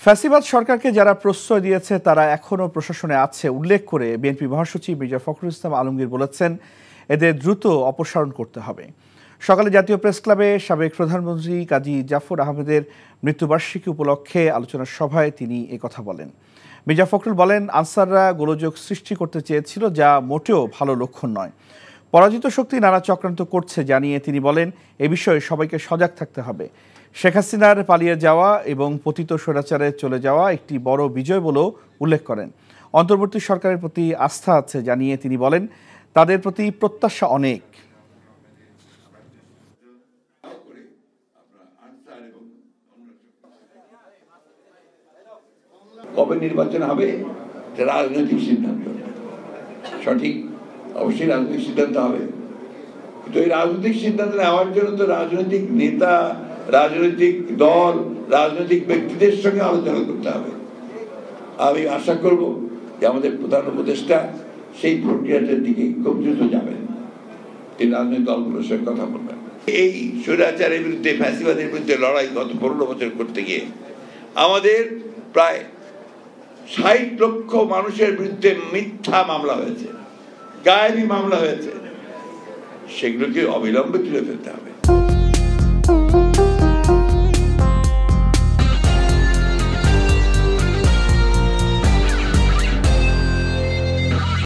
ফ্যাসিবাদ সরকারকে যারা প্রশ্রয় দিয়েছে তারা এখনও প্রশাসনে আছে উল্লেখ করে বিএনপি মহাসচিব মির্জা ফখরুল ইসলাম আলমগীর বলেছেন, এদের দ্রুত অপসারণ করতে হবে। সকালে জাতীয় প্রেস ক্লাবে সাবেক প্রধানমন্ত্রী কাজী জাফর আহমেদের মৃত্যুবার্ষিকী উপলক্ষে আলোচনা সভায় তিনি একথা বলেন। মির্জা ফখরুল বলেন, আনসাররা গোলযোগ সৃষ্টি করতে চেয়েছিল, যা মোটেও ভালো লক্ষণ নয়। পরাজিত শক্তি নানা চক্রান্ত করছে জানিয়ে তিনি বলেন, এ বিষয়ে সবাইকে সজাগ থাকতে হবে। শেখ হাসিনার পালিয়ে যাওয়া এবং পতিত স্বৈরাচারে চলে যাওয়া একটি বড় বিজয় বলেও উল্লেখ করেন। অন্তর্বর্তী সরকারের প্রতি আস্থা আছে জানিয়ে তিনি বলেন, তাদের প্রতি প্রত্যাশা অনেক। কবে নির্বাচন হবে রাজনৈতিক সিদ্ধান্ত, সঠিক অবশ্যই রাজনৈতিক সিদ্ধান্ত হবে, কিন্তু এই রাজনৈতিক সিদ্ধান্ত নেওয়ার জন্য তো রাজনৈতিক নেতা, রাজনৈতিক দল, রাজনৈতিক ব্যক্তিদের সঙ্গে আলোচনা করতে হবে। আমি আশা করব যে আমাদের প্রধান উপদেষ্টা সেই প্রক্রিয়াটার দিকে খুব দ্রুত যাবেন, এই রাজনৈতিক দলগুলোর সঙ্গে কথা বলবেন। এই স্বৈরাচারের বিরুদ্ধে, ফ্যাসিবাদের বিরুদ্ধে লড়াই গত 15 বছর করতে গিয়ে আমাদের প্রায় 60 লক্ষ মানুষের বিরুদ্ধে মিথ্যা মামলা হয়েছে, গায়েবী মামলা হয়েছে, সেগুলোকে অবিলম্বে তুলে ফেলতে হবে।